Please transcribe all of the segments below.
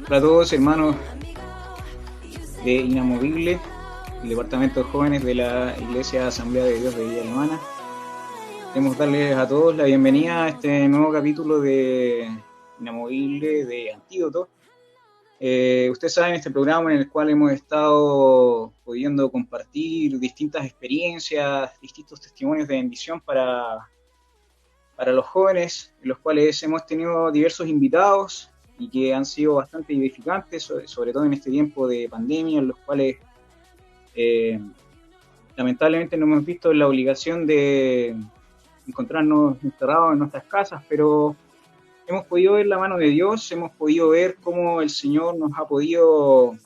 Para todos, hermanos de Inamovible, el Departamento de Jóvenes de la Iglesia Asamblea de Dios de Villa Alemana, queremos darles a todos la bienvenida a este nuevo capítulo de Inamovible de Antídoto. Ustedes saben, este programa en el cual hemos estado pudiendo compartir distintas experiencias, distintos testimonios de bendición para los jóvenes, en los cuales hemos tenido diversos invitados y que han sido bastante edificantes, sobre todo en este tiempo de pandemia, en los cuales lamentablemente nos hemos visto en la obligación de encontrarnos encerrados en nuestras casas, pero hemos podido ver la mano de Dios, hemos podido ver cómo el Señor nos ha podido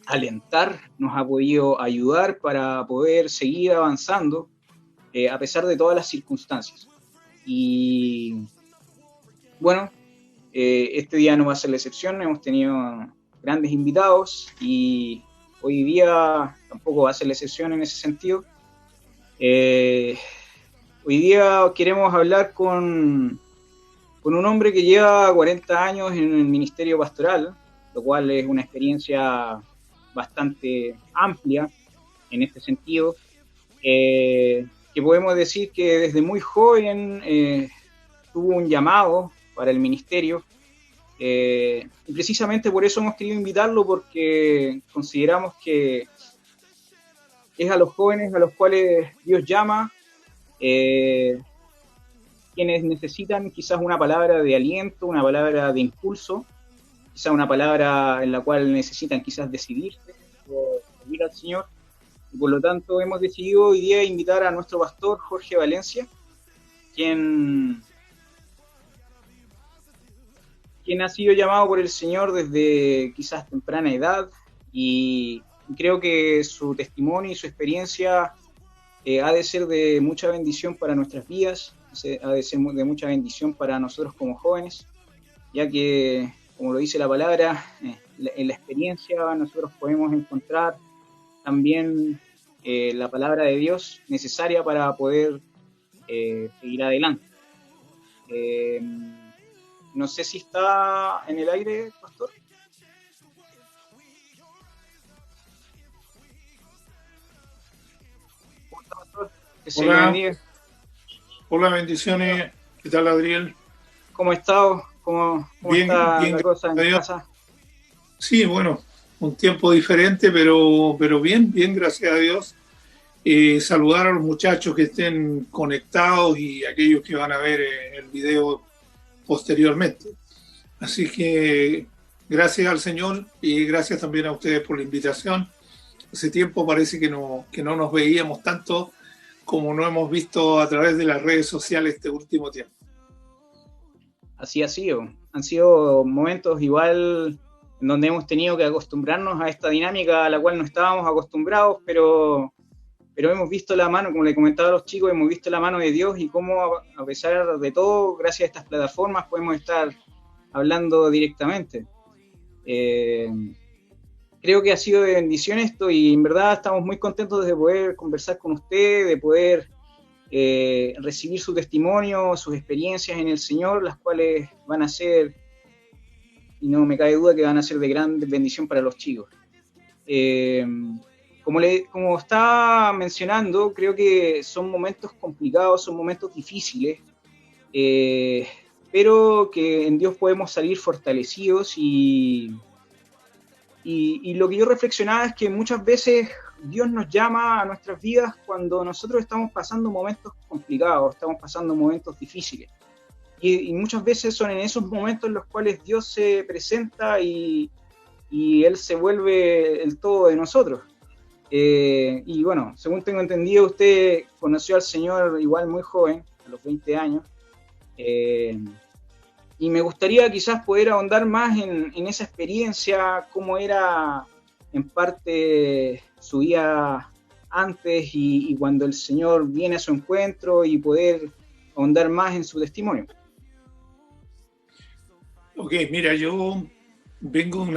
alentar, nos ha podido ayudar para poder seguir avanzando a pesar de todas las circunstancias. Y bueno, este día no va a ser la excepción, hemos tenido grandes invitados y hoy día tampoco va a ser la excepción en ese sentido. Hoy día queremos hablar con un hombre que lleva 40 años en el ministerio pastoral, lo cual es una experiencia bastante amplia en este sentido, que podemos decir que desde muy joven tuvo un llamado para el ministerio, y precisamente por eso hemos querido invitarlo, porque consideramos que es a los jóvenes a los cuales Dios llama, quienes necesitan quizás una palabra de aliento, una palabra de impulso, quizás una palabra en la cual necesitan quizás decidirse o seguir al Señor. Y por lo tanto hemos decidido hoy día invitar a nuestro pastor Jorge Valencia, quien ha sido llamado por el Señor desde quizás temprana edad, y creo que su testimonio y su experiencia ha de ser de mucha bendición para nuestras vidas, ha de ser de mucha bendición para nosotros como jóvenes, ya que, como lo dice la palabra, en la experiencia nosotros podemos encontrar también la palabra de Dios necesaria para poder seguir adelante. No sé si está en el aire, pastor. Que se le bendiga. Hola, bendiciones. ¿Qué tal, Adriel? ¿Cómo ha estado? ¿Cómo bien, está bien, la cosa en casa? Sí, bueno, un tiempo diferente, pero bien, gracias a Dios. Saludar a los muchachos que estén conectados y aquellos que van a ver el video posteriormente. Así que gracias al Señor y gracias también a ustedes por la invitación. Hace tiempo parece que no nos veíamos tanto como no hemos visto a través de las redes sociales este último tiempo. Así ha sido. Han sido momentos igual en donde hemos tenido que acostumbrarnos a esta dinámica a la cual no estábamos acostumbrados, pero hemos visto la mano, como le comentaba a los chicos, hemos visto la mano de Dios y cómo a pesar de todo, gracias a estas plataformas podemos estar hablando directamente. Creo que ha sido de bendición esto y en verdad estamos muy contentos de poder conversar con usted, de poder recibir su testimonio, sus experiencias en el Señor, las cuales van a ser, y no me cabe duda que van a ser de gran bendición para los chicos. Como estaba mencionando, creo que son momentos complicados, son momentos difíciles, pero que en Dios podemos salir fortalecidos y lo que yo reflexionaba es que muchas veces Dios nos llama a nuestras vidas cuando nosotros estamos pasando momentos complicados, estamos pasando momentos difíciles. Y muchas veces son en esos momentos en los cuales Dios se presenta y Él se vuelve el todo de nosotros. Y bueno, según tengo entendido, usted conoció al Señor igual muy joven, a los 20 años. Y me gustaría quizás poder ahondar más en esa experiencia, cómo era en parte su vida antes y cuando el Señor viene a su encuentro, y poder ahondar más en su testimonio. Ok, mira, yo vengo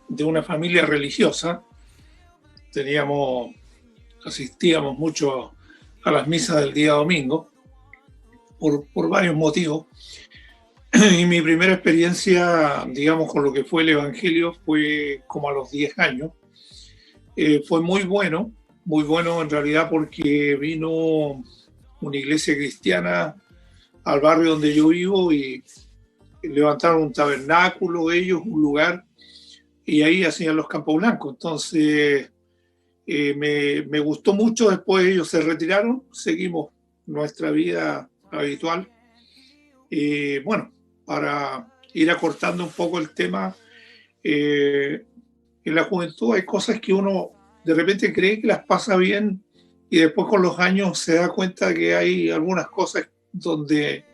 de una familia religiosa. Asistíamos mucho a las misas del día domingo por varios motivos. Y mi primera experiencia, digamos, con lo que fue el Evangelio fue como a los 10 años. Fue muy bueno en realidad porque vino una iglesia cristiana al barrio donde yo vivo y levantaron un tabernáculo ellos, un lugar, y ahí hacían los campos blancos. Entonces me gustó mucho, después ellos se retiraron, seguimos nuestra vida habitual. Bueno, para ir acortando un poco el tema, en la juventud hay cosas que uno de repente cree que las pasa bien y después con los años se da cuenta que hay algunas cosas donde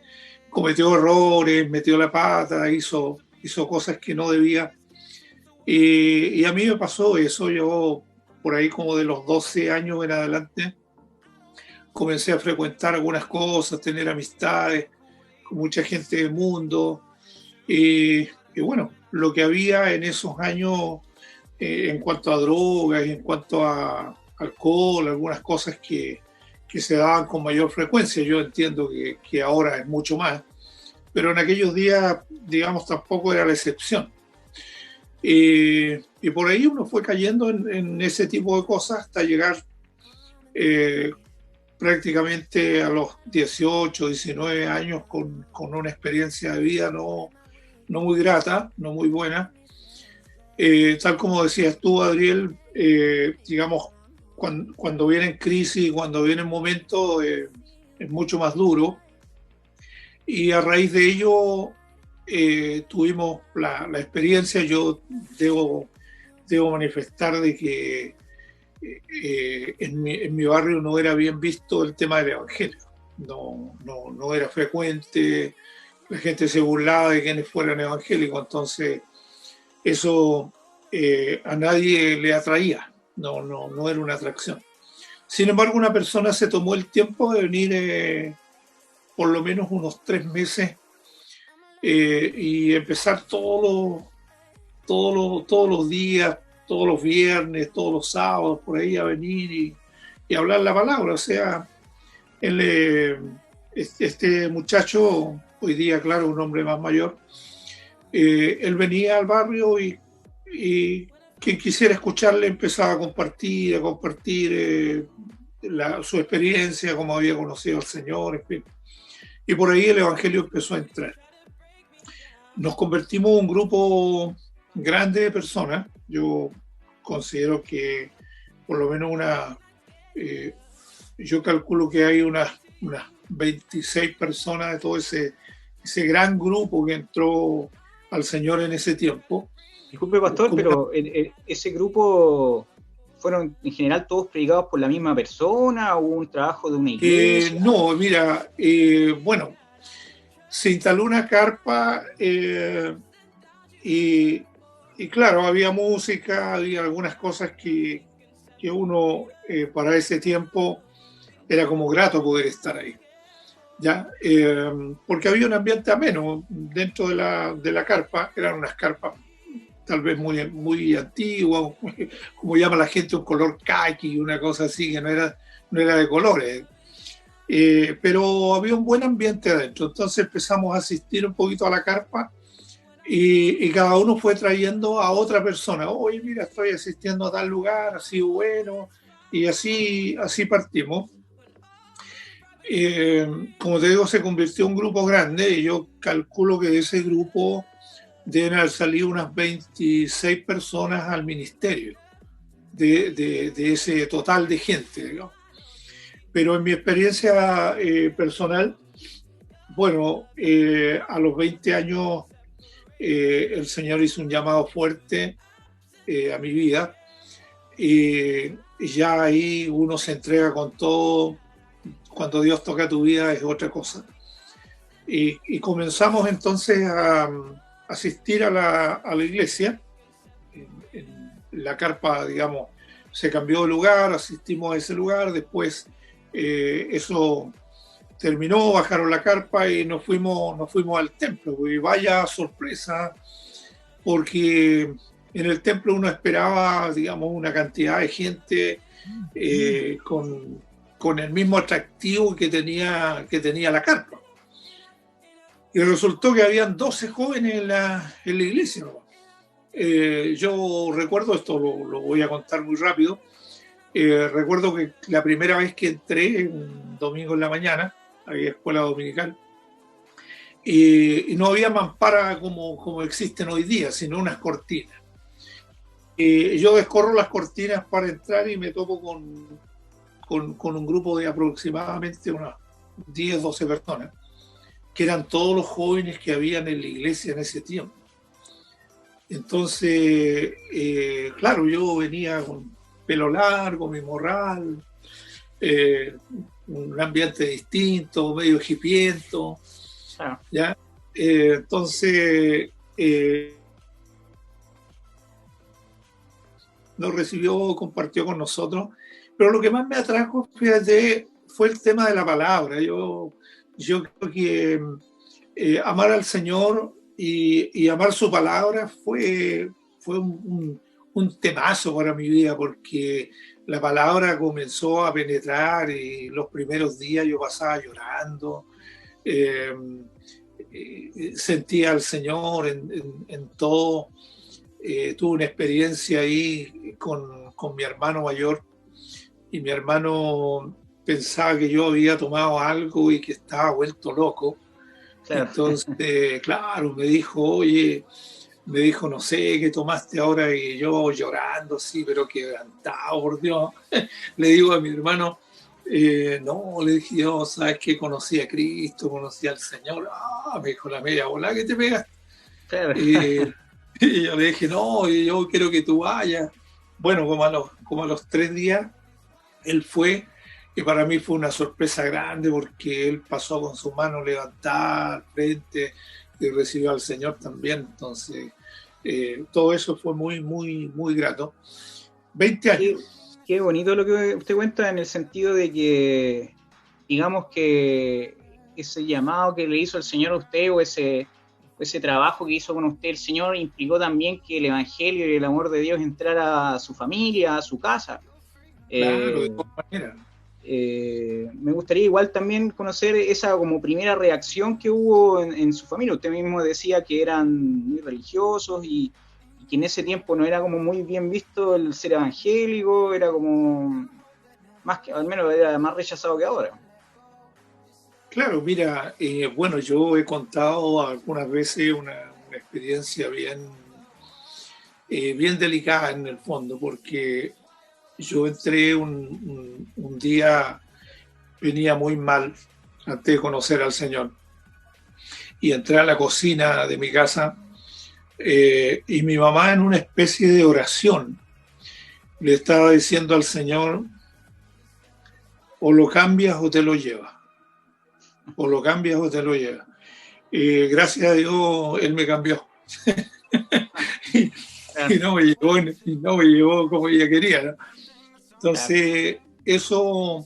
cometió errores, metió la pata, hizo cosas que no debía. Y a mí me pasó eso, yo por ahí como de los 12 años en adelante comencé a frecuentar algunas cosas, tener amistades con mucha gente del mundo. Y bueno, lo que había en esos años en cuanto a drogas, en cuanto a alcohol, algunas cosas que se daban con mayor frecuencia. Yo entiendo que ahora es mucho más, pero en aquellos días, digamos, tampoco era la excepción. Y por ahí uno fue cayendo en ese tipo de cosas hasta llegar eh, prácticamente a los 18, 19 años con una experiencia de vida no muy grata, no muy buena. Tal como decías tú, Adriel, digamos, cuando vienen crisis, cuando vienen momentos, es mucho más duro. Y a raíz de ello tuvimos la experiencia. Yo debo manifestar de que en mi barrio no era bien visto el tema del evangelio. No era frecuente, la gente se burlaba de quienes fueran evangélicos, entonces eso a nadie le atraía, no era una atracción. Sin embargo, una persona se tomó el tiempo de venir por lo menos unos 3 meses y empezar todos los días, todos los viernes, todos los sábados, por ahí a venir y hablar la palabra. O sea, este muchacho, hoy día, claro, un hombre más mayor, él venía al barrio y quien quisiera escucharle empezaba a compartir su experiencia, cómo había conocido al Señor, en fin. Y por ahí el Evangelio empezó a entrar. Nos convertimos en un grupo grande de personas. Yo considero que por lo menos yo calculo que hay unas 26 personas de todo ese gran grupo que entró al Señor en ese tiempo. Disculpe, pastor, pero ese grupo fueron en general todos predicados por la misma persona o un trabajo de una iglesia. No, mira, bueno, se instaló una carpa y claro, había música, había algunas cosas que uno para ese tiempo era como grato poder estar ahí. ¿Ya? Porque había un ambiente ameno dentro de la carpa. Eran unas carpas tal vez muy antiguas, como llama la gente, un color caqui, una cosa así, que no era de colores. Pero había un buen ambiente adentro. Entonces empezamos a asistir un poquito a la carpa y cada uno fue trayendo a otra persona. Oye, mira, estoy asistiendo a tal lugar, así bueno, y así partimos. Como te digo, se convirtió en un grupo grande y yo calculo que de ese grupo deben haber salido unas 26 personas al ministerio de ese total de gente, digamos. Pero en mi experiencia personal, bueno, a los 20 años el Señor hizo un llamado fuerte a mi vida y ya ahí uno se entrega con todo. Cuando Dios toca tu vida es otra cosa. Y comenzamos entonces a asistir a la iglesia. En la carpa, digamos, se cambió de lugar, asistimos a ese lugar, después eso terminó, bajaron la carpa y nos fuimos al templo. Y vaya sorpresa, porque en el templo uno esperaba, digamos, una cantidad de gente con el mismo atractivo que tenía la carpa. Y resultó que habían 12 jóvenes en la iglesia, ¿no? Yo recuerdo, esto lo voy a contar muy rápido, recuerdo que la primera vez que entré, un domingo en la mañana, había escuela dominical, y no había mampara como existen hoy día, sino unas cortinas. Yo descorro las cortinas para entrar y me topo con un grupo de aproximadamente unas 10, 12 personas, que eran todos los jóvenes que habían en la iglesia en ese tiempo. Entonces, claro, yo venía con pelo largo, mi morral, un ambiente distinto, medio hipiento, ¿ya? Entonces, nos recibió, compartió con nosotros, pero lo que más me atrajo, fíjate, fue el tema de la palabra. Yo creo que amar al Señor y amar su palabra fue un temazo para mi vida, porque la palabra comenzó a penetrar y los primeros días yo pasaba llorando, sentía al Señor en todo. Tuve una experiencia ahí con mi hermano mayor, y mi hermano pensaba que yo había tomado algo y que estaba vuelto loco. Claro. Entonces, claro, me dijo, oye, no sé qué tomaste ahora, y yo llorando, sí, pero quebrantado, por Dios. Le digo a mi hermano, no, le dije yo, sabes que conocí a Cristo, conocí al Señor. Me dijo, la media bola que te pegas. Claro. Y yo le dije, no, yo quiero que tú vayas. Bueno, como a los 3 días, él fue, y para mí fue una sorpresa grande, porque él pasó con su mano levantada al frente y recibió al Señor también. Entonces, todo eso fue muy, muy, muy grato. 20 años. Qué bonito lo que usted cuenta, en el sentido de que, digamos que ese llamado que le hizo el Señor a usted, o ese trabajo que hizo con usted el Señor, implicó también que el Evangelio y el amor de Dios entrara a su familia, a su casa. Claro, de todas maneras. Me gustaría igual también conocer esa como primera reacción que hubo en su familia. Usted mismo decía que eran muy religiosos y que en ese tiempo no era como muy bien visto el ser evangélico, era como más que, al menos era más rechazado que ahora. Claro, mira, bueno, yo he contado algunas veces una experiencia bien delicada en el fondo, porque yo entré un día, venía muy mal antes de conocer al Señor, y entré a la cocina de mi casa, y mi mamá, en una especie de oración, le estaba diciendo al Señor, o lo cambias o te lo llevas, o lo cambias o te lo llevas. Gracias a Dios, Él me cambió. y no me llevó como ella quería, ¿no? Entonces, eso,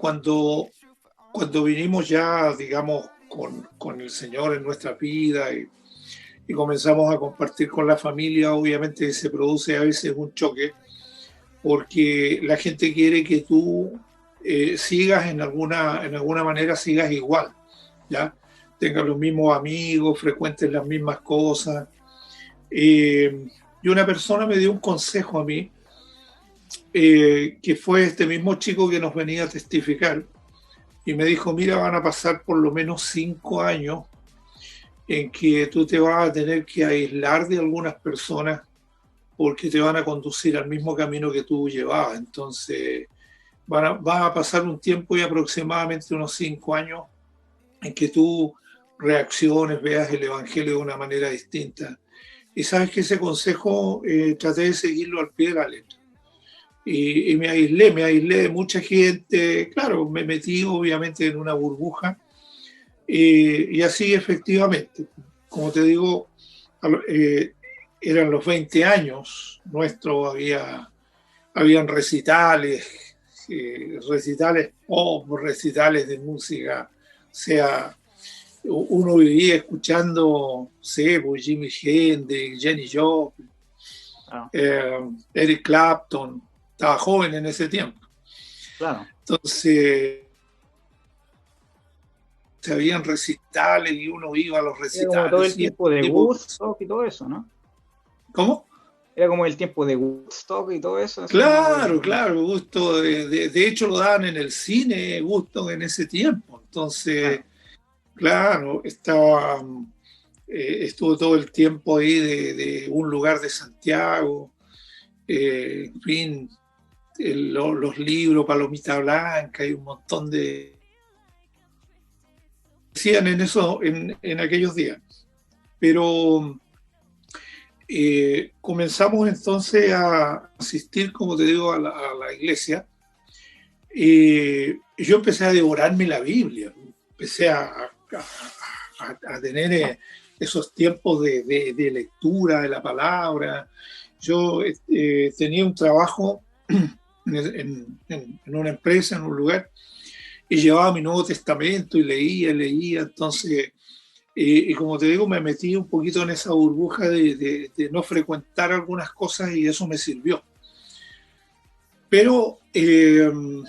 cuando vinimos ya, digamos, con el Señor en nuestra vida, y comenzamos a compartir con la familia, obviamente se produce a veces un choque, porque la gente quiere que tú sigas en alguna manera, sigas igual, ¿ya? Tengas los mismos amigos, frecuentes las mismas cosas. Y una persona me dio un consejo a mí, que fue este mismo chico que nos venía a testificar, y me dijo, mira, van a pasar por lo menos 5 años en que tú te vas a tener que aislar de algunas personas, porque te van a conducir al mismo camino que tú llevabas. Entonces, va a pasar un tiempo, y aproximadamente unos 5 años, en que tú reacciones, veas el Evangelio de una manera distinta. Y sabes que ese consejo traté de seguirlo al pie de la letra. Y me aislé de mucha gente. Claro, me metí obviamente en una burbuja, y así efectivamente, como te digo, eran los 20 años nuestros, habían recitales, pop, recitales de música, o sea, uno vivía escuchando, sé, Jimi Hendrix, Jenny Joplin, Eric Clapton. Estaba joven en ese tiempo. Claro. Entonces, habían recitales y uno iba a los Era como todo el recitales. tiempo de Woodstock y todo eso, ¿no? ¿Cómo? Era como el tiempo de Woodstock y todo eso, así como Claro, claro, Gusto. De hecho, lo daban en el cine, Gusto, en ese tiempo. Entonces, claro. claro, estuvo todo el tiempo ahí de un lugar de Santiago, en fin, los libros, Palomita Blanca, y un montón de... Decían en eso en aquellos días. Pero comenzamos entonces a asistir, como te digo, a la iglesia. Yo empecé a devorarme la Biblia, empecé a tener esos tiempos de lectura de la palabra. Yo tenía un trabajo en una empresa, en un lugar, y llevaba mi Nuevo Testamento y leía, entonces, y como te digo, me metí un poquito en esa burbuja de no frecuentar algunas cosas y eso me sirvió. Pero en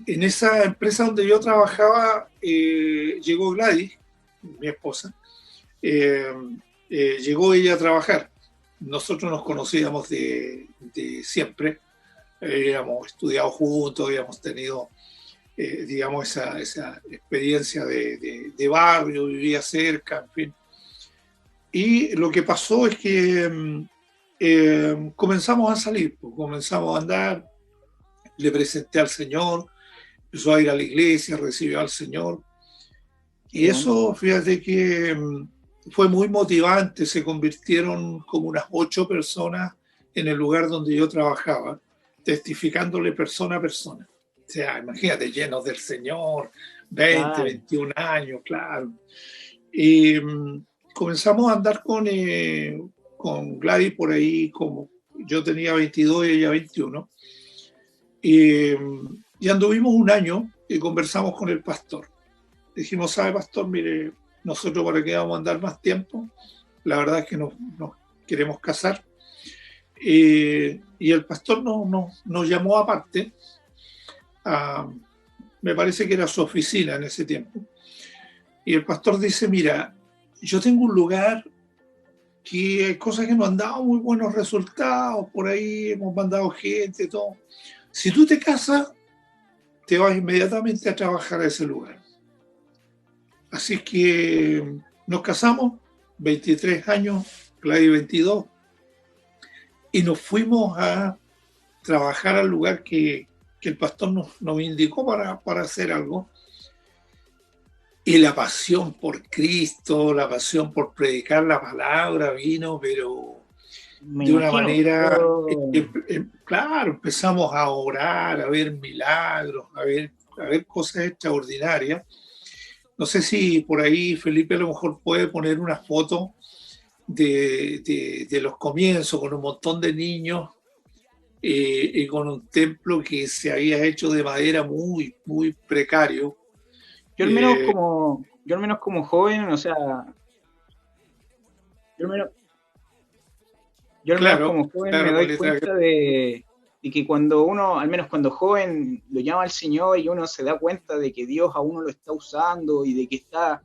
esa empresa donde yo trabajaba, llegó Gladys, mi esposa, eh, llegó ella a trabajar. Nosotros nos conocíamos de siempre, habíamos estudiado juntos, habíamos tenido, digamos, esa experiencia de barrio, vivía cerca, en fin. Y lo que pasó es que comenzamos a salir, pues, comenzamos a andar, le presenté al Señor, empezó a ir a la iglesia, recibió al Señor. Y Qué bueno. eso, fíjate que fue muy motivante, se convirtieron como unas 8 personas en el lugar donde yo trabajaba, testificándole persona a persona. O sea, imagínate, llenos del Señor, 20, Claro. 21 años, claro. Y comenzamos a andar con Gladys por ahí, como yo tenía 22 y ella 21. Y anduvimos un año y conversamos con el pastor. Dijimos, ¿sabe, pastor? Mire, nosotros para qué vamos a andar más tiempo, la verdad es que nos queremos casar. Y el pastor nos llamó aparte, a, me parece que era su oficina en ese tiempo, y el pastor dice, mira, yo tengo un lugar que hay cosas que nos han dado muy buenos resultados, por ahí hemos mandado gente, todo. Si tú te casas, te vas inmediatamente a trabajar a ese lugar. Así que nos casamos, 23 años, Gladys 22, y nos fuimos a trabajar al lugar que el pastor nos indicó para hacer algo. Y la pasión por Cristo, la pasión por predicar la palabra vino, pero Me de una imagino. manera, Yo, claro, empezamos a orar, a ver milagros, a ver cosas extraordinarias. No sé si por ahí Felipe a lo mejor puede poner una foto de los comienzos con un montón de niños y con un templo que se había hecho de madera muy, muy precario. Eh, yo al menos como joven, o sea, yo al menos, yo al menos claro, como joven me claro, con doy letra cuenta de que cuando uno, al menos cuando joven, lo llama al Señor y uno se da cuenta de que Dios a uno lo está usando y de que está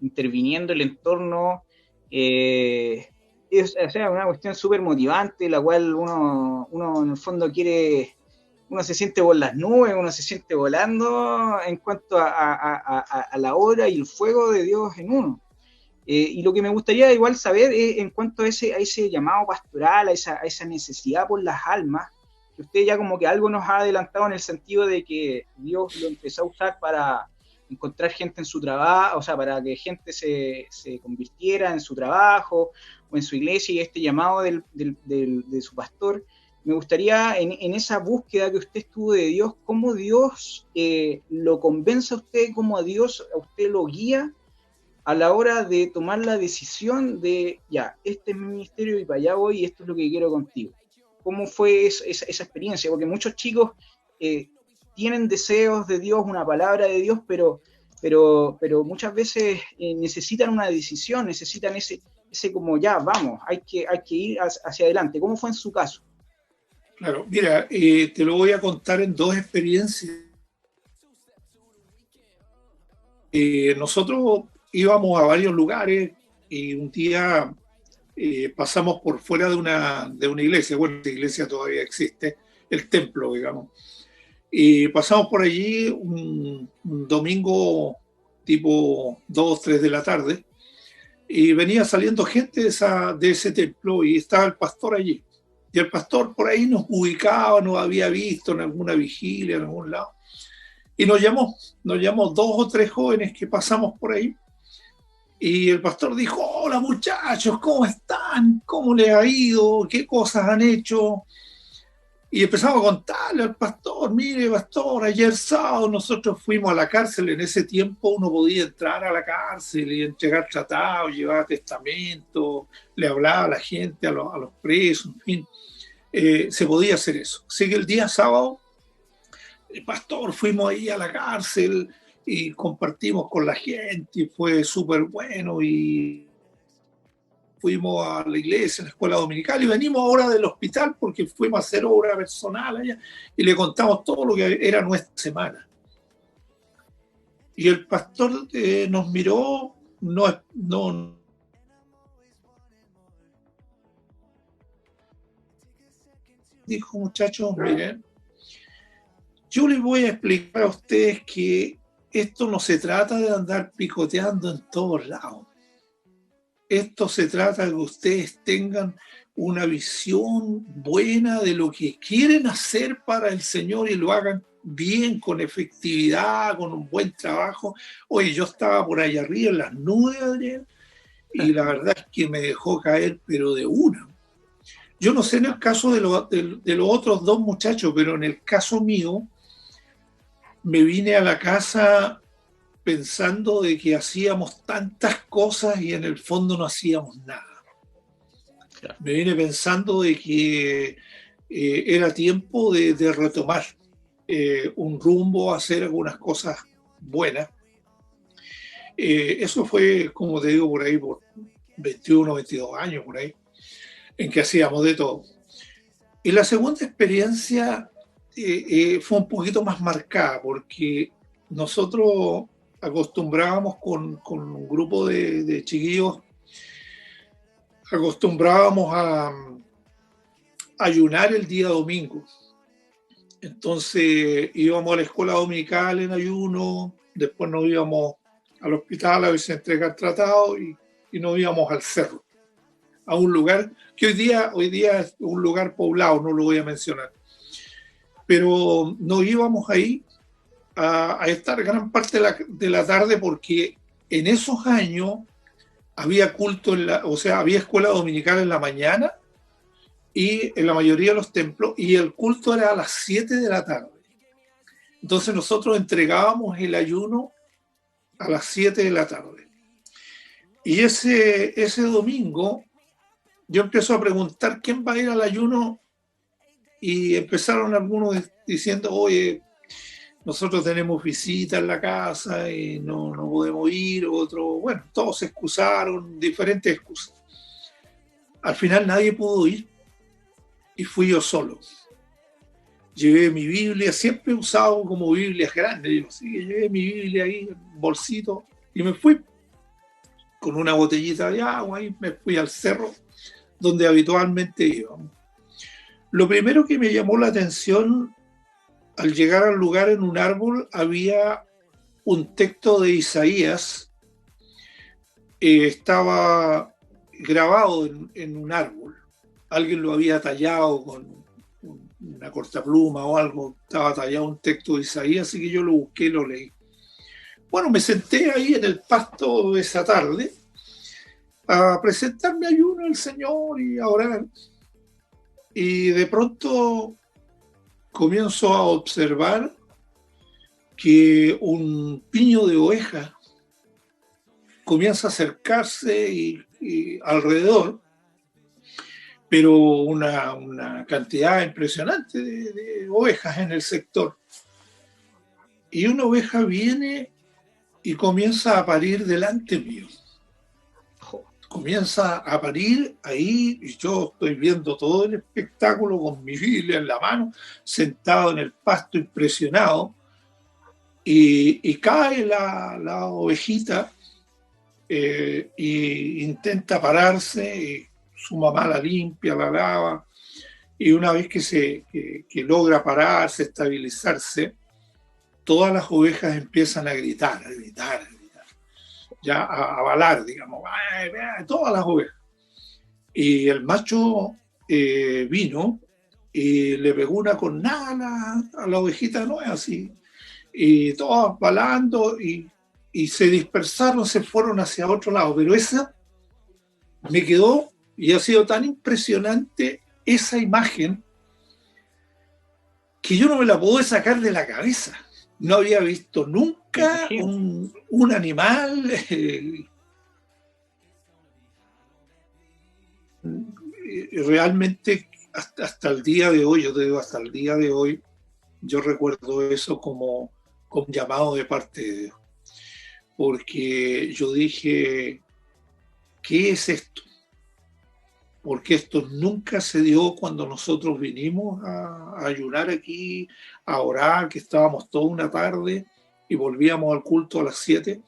interviniendo el entorno, es, o sea, una cuestión súper motivante, la cual uno en el fondo quiere, uno se siente por las nubes, uno se siente volando en cuanto a la obra y el fuego de Dios en uno. Y lo que me gustaría igual saber es en cuanto a ese llamado pastoral, a esa necesidad por las almas, que usted ya como que algo nos ha adelantado en el sentido de que Dios lo empezó a usar para encontrar gente en su trabajo, o sea, para que gente se convirtiera en su trabajo o en su iglesia y este llamado de su pastor. Me gustaría en esa búsqueda que usted estuvo de Dios, cómo Dios lo convence a usted, cómo a Dios a usted lo guía a la hora de tomar la decisión de, ya, este es mi ministerio y para allá voy y esto es lo que quiero contigo. ¿Cómo fue esa experiencia? Porque muchos chicos tienen deseos de Dios, una palabra de Dios, pero muchas veces necesitan una decisión, necesitan ese como ya, vamos, hay que ir hacia adelante. ¿Cómo fue en su caso? Claro, mira, te lo voy a contar en 2 experiencias. Nosotros íbamos a varios lugares y un día pasamos por fuera de una iglesia, bueno, la iglesia todavía existe, el templo, digamos, y pasamos por allí un domingo tipo 2, 3 de la tarde, y venía saliendo gente de ese templo y estaba el pastor allí. Y el pastor por ahí nos ubicaba, nos había visto en alguna vigilia, en algún lado, y nos llamó 2 o 3 jóvenes que pasamos por ahí. Y el pastor dijo: hola muchachos, ¿cómo están? ¿Cómo les ha ido? ¿Qué cosas han hecho? Y empezamos a contarle al pastor: mire pastor, ayer sábado nosotros fuimos a la cárcel. En ese tiempo uno podía entrar a la cárcel y entregar tratados, llevar testamento, le hablaba a la gente, a los presos, en fin, se podía hacer eso. Así que el día sábado, el pastor, fuimos ahí a la cárcel y compartimos con la gente y fue súper bueno, y fuimos a la iglesia, a la escuela dominical, y venimos ahora del hospital porque fuimos a hacer obra personal allá y le contamos todo lo que era nuestra semana. Y el pastor nos miró, dijo: muchachos, miren, yo les voy a explicar a ustedes que esto no se trata de andar picoteando en todos lados. Esto se trata de que ustedes tengan una visión buena de lo que quieren hacer para el Señor y lo hagan bien, con efectividad, con un buen trabajo. Oye, yo estaba por allá arriba en las nubes, Adrián, y la verdad es que me dejó caer, pero de una. Yo no sé en el caso de los otros 2 muchachos, pero en el caso mío, me vine a la casa pensando de que hacíamos tantas cosas y en el fondo no hacíamos nada. Claro. Me vine pensando de que era tiempo de retomar un rumbo, hacer algunas cosas buenas. Eso fue, como te digo, por ahí, por 21, 22 años, por ahí, en que hacíamos de todo. Y la segunda experiencia fue un poquito más marcada, porque nosotros acostumbrábamos con un grupo de chiquillos, acostumbrábamos a ayunar el día domingo. Entonces íbamos a la escuela dominical en ayuno, después nos íbamos al hospital a veces a entregar tratados y nos íbamos al cerro, a un lugar que hoy día es un lugar poblado, no lo voy a mencionar. Pero nos íbamos ahí a estar gran parte de la tarde, porque en esos años había culto, había escuela dominical en la mañana y en la mayoría de los templos, y el culto era a las 7 de la tarde. Entonces nosotros entregábamos el ayuno a las 7 de la tarde. Y ese domingo yo empiezo a preguntar quién va a ir al ayuno, y empezaron algunos diciendo: oye, nosotros tenemos visita en la casa y no podemos ir. Otros, bueno, todos se excusaron, diferentes excusas. Al final nadie pudo ir y fui yo solo. Llevé mi Biblia, siempre he usado como Biblias grandes, así que llevé mi Biblia ahí en un bolsito y me fui con una botellita de agua y me fui al cerro donde habitualmente íbamos. Lo primero que me llamó la atención al llegar al lugar, en un árbol había un texto de Isaías, estaba grabado en un árbol. Alguien lo había tallado con una cortapluma o algo, estaba tallado un texto de Isaías, así que yo lo busqué y lo leí. Bueno, me senté ahí en el pasto esa tarde a presentar mi ayuno al Señor y a orar. Y de pronto comienzo a observar que un piño de oveja comienza a acercarse y alrededor, pero una cantidad impresionante de ovejas en el sector. Y una oveja viene y comienza a parir delante mío. Comienza a parir ahí, y yo estoy viendo todo el espectáculo con mi Biblia en la mano, sentado en el pasto impresionado, y cae la ovejita y intenta pararse, y su mamá la limpia, la lava, y una vez que logra pararse, estabilizarse, todas las ovejas empiezan a gritar, a gritar, a gritar, ya a balar, digamos, todas las ovejas. Y el macho vino y le pegó una cornada a la ovejita nueva, así, y todas balando, y se dispersaron, se fueron hacia otro lado, pero esa me quedó, y ha sido tan impresionante esa imagen que yo no me la puedo sacar de la cabeza. No había visto nunca un animal realmente hasta el día de hoy, yo te digo, hasta el día de hoy, yo recuerdo eso como un llamado de parte de Dios. Porque yo dije, ¿qué es esto? Porque esto nunca se dio cuando nosotros vinimos a ayunar aquí, a orar, que estábamos toda una tarde y volvíamos al culto a las 7.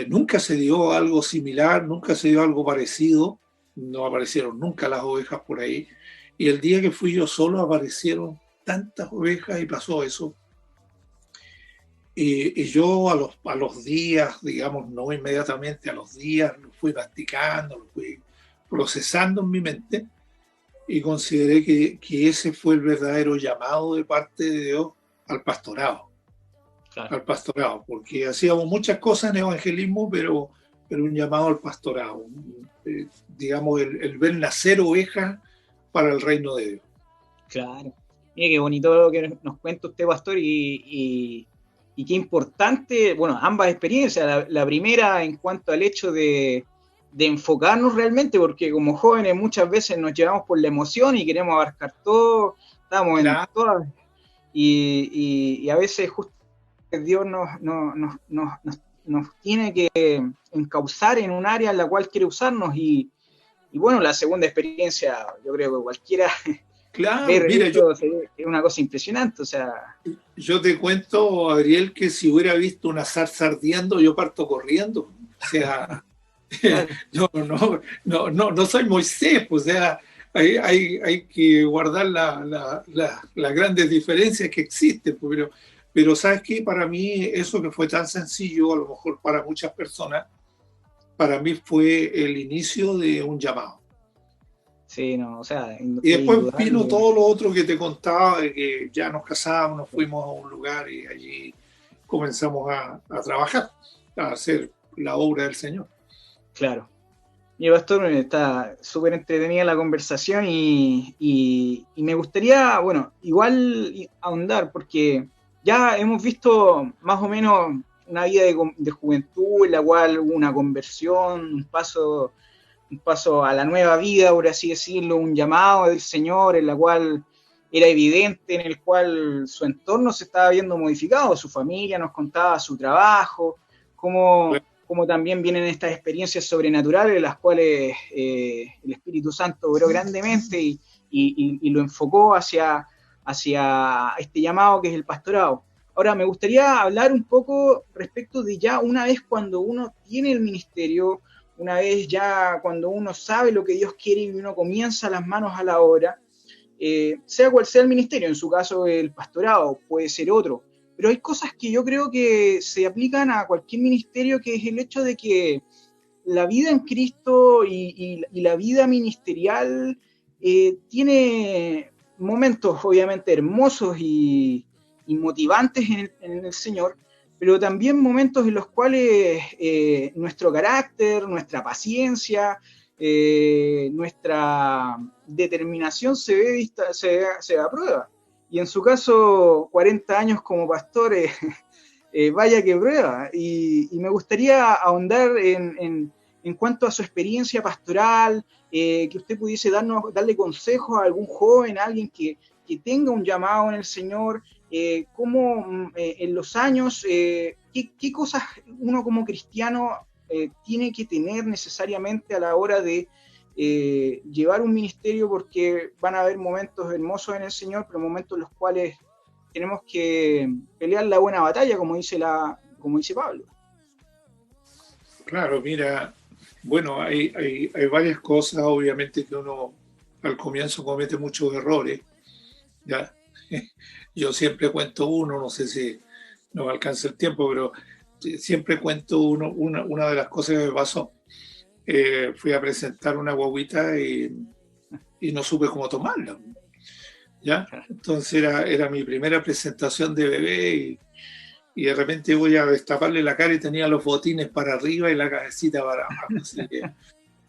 Nunca se dio algo similar, nunca se dio algo parecido, no aparecieron nunca las ovejas por ahí. Y el día que fui yo solo aparecieron tantas ovejas y pasó eso. Y yo a los días, digamos, no inmediatamente, a los días lo fui practicando, lo fui procesando en mi mente y consideré que ese fue el verdadero llamado de parte de Dios al pastorado. Claro. Al pastorado, porque hacíamos muchas cosas en evangelismo, pero un llamado al pastorado, digamos, el ver nacer ovejas para el reino de Dios. Claro. Mire qué bonito lo que nos cuenta usted, pastor, y qué importante, bueno, ambas experiencias. La primera en cuanto al hecho de enfocarnos realmente, porque como jóvenes muchas veces nos llevamos por la emoción y queremos abarcar todo, estamos en todas, y a veces justo Dios nos tiene que encauzar en un área en la cual quiere usarnos, y bueno, la segunda experiencia, yo creo que cualquiera... Claro, mira, es una cosa impresionante, o sea... Yo te cuento, Gabriel, que si hubiera visto una zarza ardiendo, yo parto corriendo. O sea, no soy Moisés, pues, o sea, hay que guardar las grandes diferencias que existen. Pero ¿sabes qué? Para mí, eso que fue tan sencillo, a lo mejor para muchas personas, para mí fue el inicio de un llamado. Sí, no, o sea... Y después vino todo lo otro que te contaba, de que ya nos casamos, nos fuimos a un lugar y allí comenzamos a trabajar, a hacer la obra del Señor. Claro. Y pastor, está súper entretenida la conversación y me gustaría, bueno, igual ahondar, porque ya hemos visto más o menos una vida de juventud en la cual hubo una conversión, un paso a la nueva vida, por así decirlo, un llamado del Señor, en la cual era evidente, en el cual su entorno se estaba viendo modificado, su familia nos contaba su trabajo, cómo también vienen estas experiencias sobrenaturales, en las cuales el Espíritu Santo obró grandemente y lo enfocó hacia este llamado que es el pastorado. Ahora, me gustaría hablar un poco respecto de ya una vez cuando uno tiene el ministerio, una vez ya cuando uno sabe lo que Dios quiere y uno comienza las manos a la obra, sea cual sea el ministerio, en su caso el pastorado, puede ser otro, pero hay cosas que yo creo que se aplican a cualquier ministerio, que es el hecho de que la vida en Cristo y la vida ministerial tiene momentos obviamente hermosos y motivantes en el Señor, pero también momentos en los cuales nuestro carácter, nuestra paciencia, nuestra determinación se ve a prueba. Y en su caso, 40 años como pastor, vaya que prueba. Y me gustaría ahondar en cuanto a su experiencia pastoral, que usted pudiese darle consejos a algún joven, a alguien que tenga un llamado en el Señor, cómo en los años, qué cosas uno como cristiano tiene que tener necesariamente a la hora de llevar un ministerio, porque van a haber momentos hermosos en el Señor, pero momentos en los cuales tenemos que pelear la buena batalla, como dice Pablo. Claro, mira, bueno, hay varias cosas, obviamente, que uno al comienzo comete muchos errores, ¿ya? Yo siempre cuento uno, no sé si nos alcanza el tiempo, pero siempre cuento una de las cosas que me pasó. Fui a presentar una guaguita y no supe cómo tomarla, ¿ya? Entonces era mi primera presentación de bebé y de repente voy a destaparle la cara y tenía los botines para arriba y la cabecita para abajo. Así que,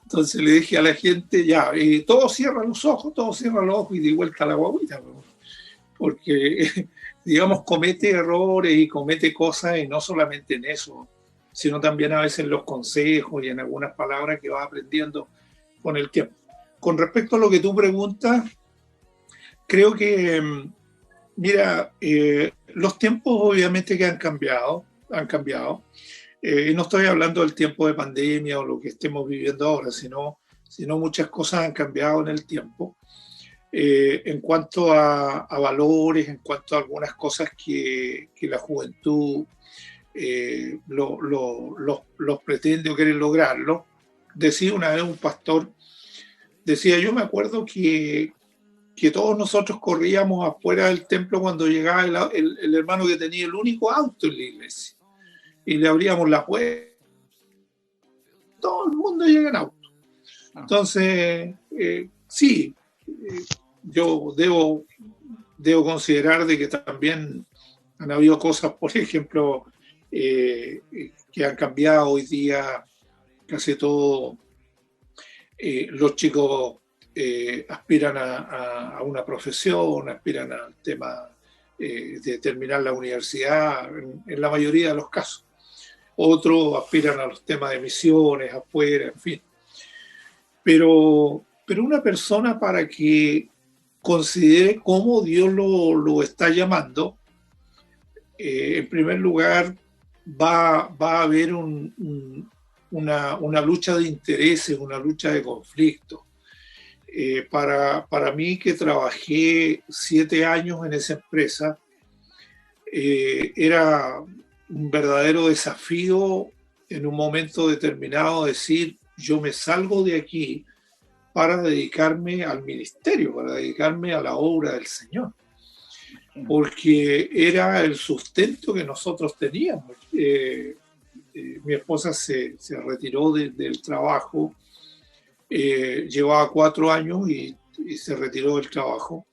entonces le dije a la gente, ya, todos cierran los ojos y di vuelta a la guaguita, porque, digamos, comete errores y comete cosas, y no solamente en eso, sino también a veces en los consejos y en algunas palabras que va aprendiendo con el tiempo. Con respecto a lo que tú preguntas, creo que, mira, los tiempos obviamente que han cambiado. Y no estoy hablando del tiempo de pandemia o lo que estemos viviendo ahora, sino muchas cosas han cambiado en el tiempo. En cuanto a valores, en cuanto a algunas cosas que la juventud los pretende o quiere lograrlo. Decía una vez un pastor, decía, yo me acuerdo que todos nosotros corríamos afuera del templo cuando llegaba el hermano que tenía el único auto en la iglesia. Y le abríamos la puerta. Todo el mundo llega en auto. Entonces, sí, yo debo considerar de que también han habido cosas, por ejemplo, que han cambiado hoy día casi todo. Los chicos aspiran a una profesión, aspiran al tema de terminar la universidad, en la mayoría de los casos. Otros aspiran a los temas de misiones, afuera, en fin. Pero una persona, para que considere cómo Dios lo está llamando, en primer lugar va a haber una lucha de intereses, una lucha de conflictos. Para mí, que trabajé 7 años en esa empresa, era un verdadero desafío en un momento determinado decir, yo me salgo de aquí para dedicarme al ministerio, para dedicarme a la obra del Señor, porque era el sustento que nosotros teníamos. Mi esposa se retiró del trabajo, llevaba 4 años y se retiró del trabajo,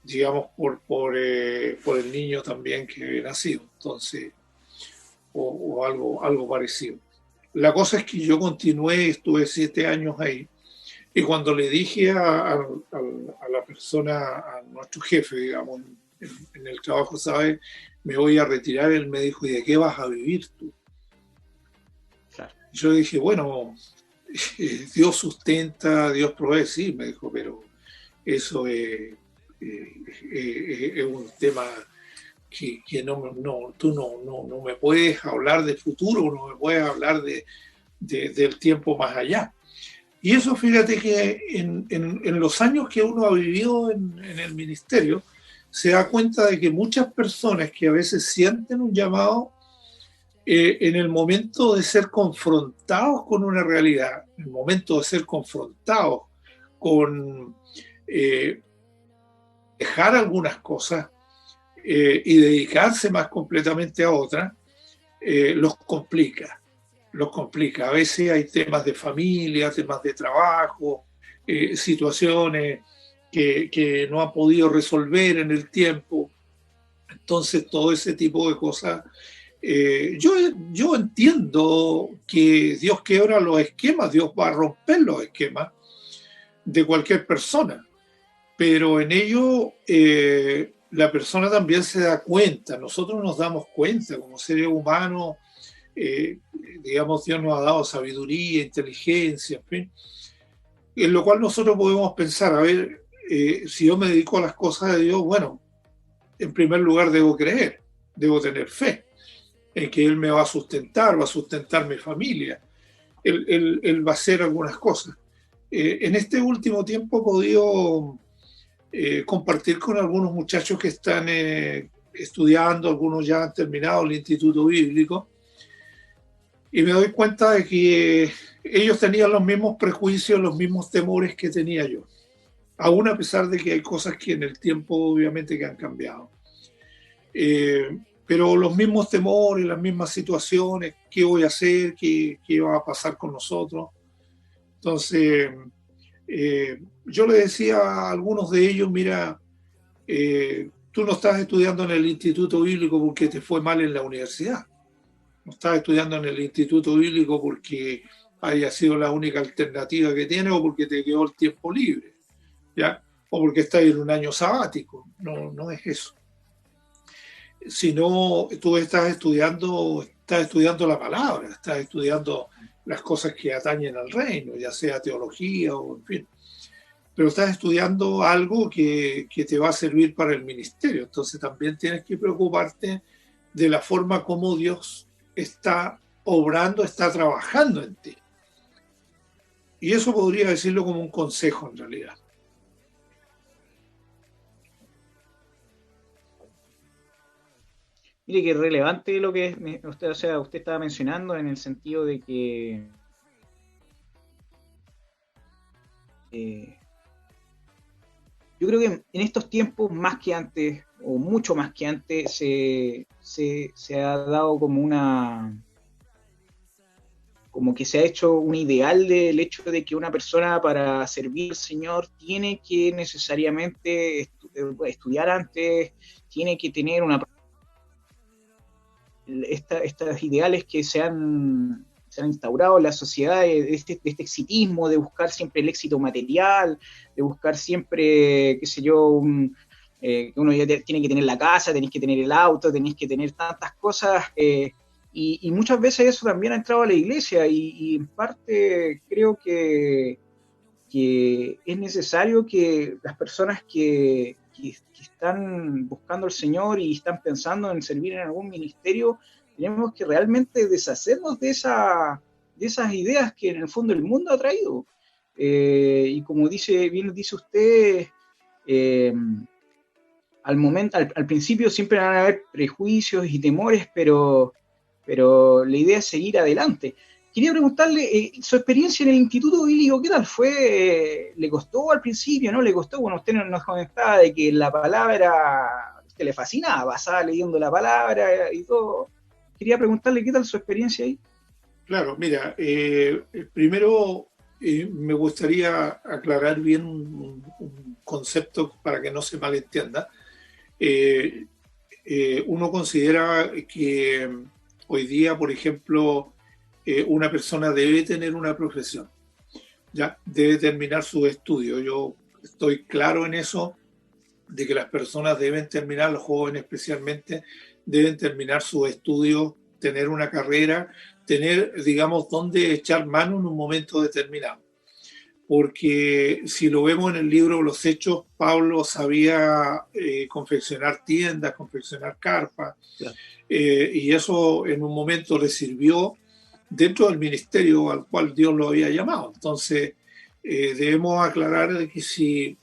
digamos, por el niño también que había nacido, entonces, o algo parecido. La cosa es que yo continué, estuve 7 años ahí, y cuando le dije a la persona, a nuestro jefe, digamos, en el trabajo, ¿sabes? Me voy a retirar, él me dijo, ¿y de qué vas a vivir tú? Claro. Yo dije, bueno, Dios sustenta, Dios provee, sí, me dijo, pero eso es un tema que tú no me puedes hablar de futuro, no me puedes hablar del tiempo más allá. Y eso, fíjate que en los años que uno ha vivido en el ministerio, se da cuenta de que muchas personas que a veces sienten un llamado, en el momento de ser confrontados con una realidad, en el momento de ser confrontados con dejar algunas cosas y dedicarse más completamente a otras, los complica. A veces hay temas de familia, temas de trabajo, situaciones que no han podido resolver en el tiempo. Entonces, todo ese tipo de cosas. Yo entiendo que Dios quiebra los esquemas, Dios va a romper los esquemas de cualquier persona, pero en ello la persona también se da cuenta, nosotros nos damos cuenta como seres humanos, digamos, Dios nos ha dado sabiduría, inteligencia, en fin, en lo cual nosotros podemos pensar, a ver, si yo me dedico a las cosas de Dios, bueno, en primer lugar debo creer, debo tener fe en que Él me va a sustentar mi familia, Él va a hacer algunas cosas. En este último tiempo he podido compartir con algunos muchachos que están estudiando, algunos ya han terminado el instituto bíblico, y me doy cuenta de que ellos tenían los mismos prejuicios, los mismos temores que tenía yo, aún a pesar de que hay cosas que en el tiempo obviamente que han cambiado. Pero los mismos temores, las mismas situaciones, qué voy a hacer, qué va a pasar con nosotros. Entonces, yo le decía a algunos de ellos, mira, tú no estás estudiando en el instituto bíblico porque te fue mal en la universidad. No estás estudiando en el instituto bíblico porque haya sido la única alternativa que tienes o porque te quedó el tiempo libre, ¿ya? O porque estás en un año sabático. No, no es eso. Sino tú estás estudiando la palabra, estás estudiando las cosas que atañen al reino, ya sea teología o en fin. Pero estás estudiando algo que te va a servir para el ministerio. Entonces también tienes que preocuparte de la forma como Dios está obrando, está trabajando en ti. Y eso podría decirlo como un consejo en realidad. Mire que es relevante lo que usted, o sea, usted estaba mencionando en el sentido de que eh, yo creo que en estos tiempos, más que antes, o mucho más que antes, se ha dado como que se ha hecho un ideal del hecho de que una persona para servir al Señor tiene que necesariamente estudiar antes, tiene que tener estos ideales que se han instaurado en la sociedad de este exitismo, de buscar siempre el éxito material, de buscar siempre, qué sé yo, que uno ya tiene que tener la casa, tenéis que tener el auto, tenéis que tener tantas cosas, y muchas veces eso también ha entrado a la iglesia, y en parte creo que es necesario que las personas que están buscando al Señor y están pensando en servir en algún ministerio, tenemos que realmente deshacernos de esas ideas que en el fondo el mundo ha traído. Y como bien dice usted, eh, al principio siempre van a haber prejuicios y temores, pero la idea es seguir adelante. Quería preguntarle, su experiencia en el Instituto Bíblico, ¿qué tal fue? ¿Le costó al principio, no le costó? Bueno, usted nos comentaba de que la palabra, que le fascinaba, pasaba leyendo la palabra y todo. Quería preguntarle, ¿qué tal su experiencia ahí? Claro, mira, primero me gustaría aclarar bien un concepto para que no se malentienda. Eh, Uno considera que hoy día, por ejemplo, una persona debe tener una profesión, ya debe terminar su estudio. Yo estoy claro en eso, de que las personas deben terminar, los jóvenes especialmente, deben terminar sus estudios, tener una carrera, tener, digamos, dónde echar mano en un momento determinado. Porque si lo vemos en el libro de los Hechos, Pablo sabía confeccionar tiendas, confeccionar carpas, Claro. y eso en un momento le sirvió dentro del ministerio al cual Dios lo había llamado. Entonces, debemos aclarar que si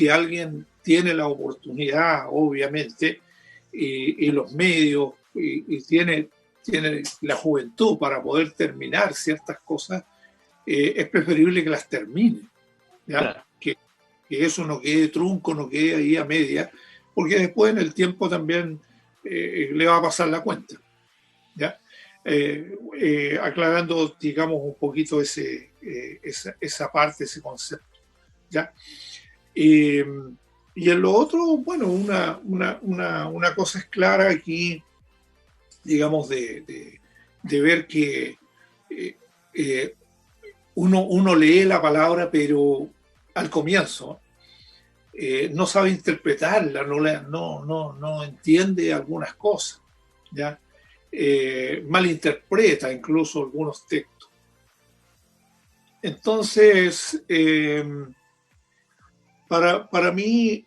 alguien tiene la oportunidad, obviamente, y los medios, y tiene la juventud para poder terminar ciertas cosas, es preferible que las termine, ¿ya? Claro. Que eso no quede trunco, no quede ahí a media, porque después en el tiempo también le va a pasar la cuenta, ¿ya? Aclarando, digamos, un poquito esa parte, ese concepto, ¿ya? Y en lo otro, bueno, una cosa es clara aquí, digamos, de ver que eh, eh, uno lee la palabra, pero al comienzo no sabe interpretarla, no entiende algunas cosas, ¿ya? Malinterpreta incluso algunos textos. Entonces, para mí,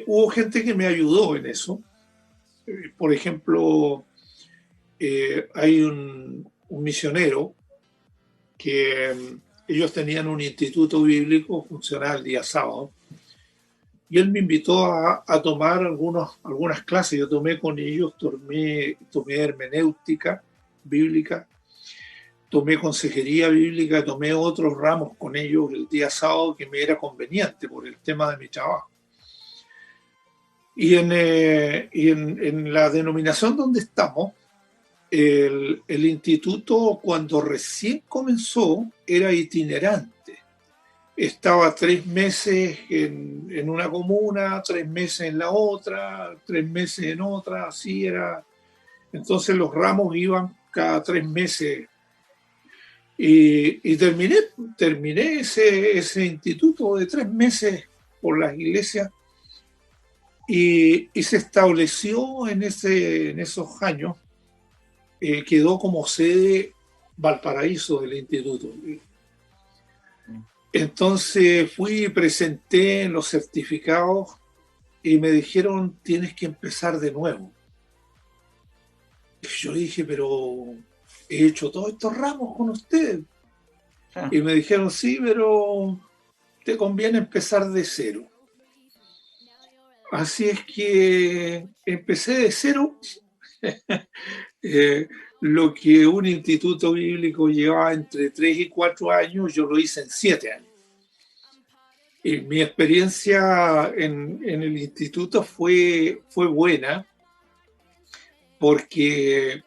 hubo gente que me ayudó en eso. Por ejemplo, hay un misionero que ellos tenían un instituto bíblico funcional el día sábado, y él me invitó a tomar algunas clases. Yo tomé con ellos, tomé hermenéutica bíblica, tomé consejería bíblica, tomé otros ramos con ellos el día sábado que me era conveniente por el tema de mi trabajo. Y en la denominación donde estamos, el instituto cuando recién comenzó era itinerante. Estaba 3 meses en una comuna, 3 meses en la otra, 3 meses en otra, así era. Entonces los ramos iban cada 3 meses. Y terminé ese instituto de 3 meses por las iglesias y se estableció en esos años, quedó como sede Valparaíso del instituto. Entonces fui y presenté los certificados y me dijeron, tienes que empezar de nuevo. Y yo dije, pero he hecho todos estos ramos con usted. Y me dijeron, sí, pero te conviene empezar de cero. Así es que empecé de cero. Lo que un instituto bíblico llevaba entre 3 y 4 años, yo lo hice en 7 años. Y mi experiencia en el instituto fue buena porque,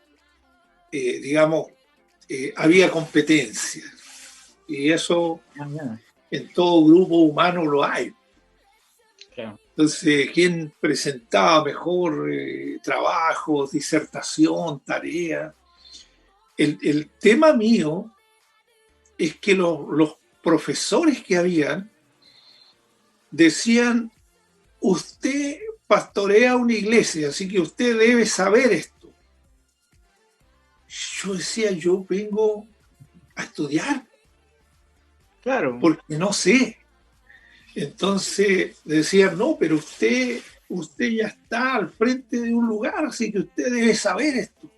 digamos, había competencia. Y eso en todo grupo humano lo hay. Claro. Entonces, ¿quién presentaba mejor trabajos, disertación, tarea? El tema mío es que los profesores que habían decían, usted pastorea una iglesia, así que usted debe saber esto. Yo decía, yo vengo a estudiar. Claro. Porque no sé. Entonces decían, no, pero usted ya está al frente de un lugar, así que usted debe saber esto.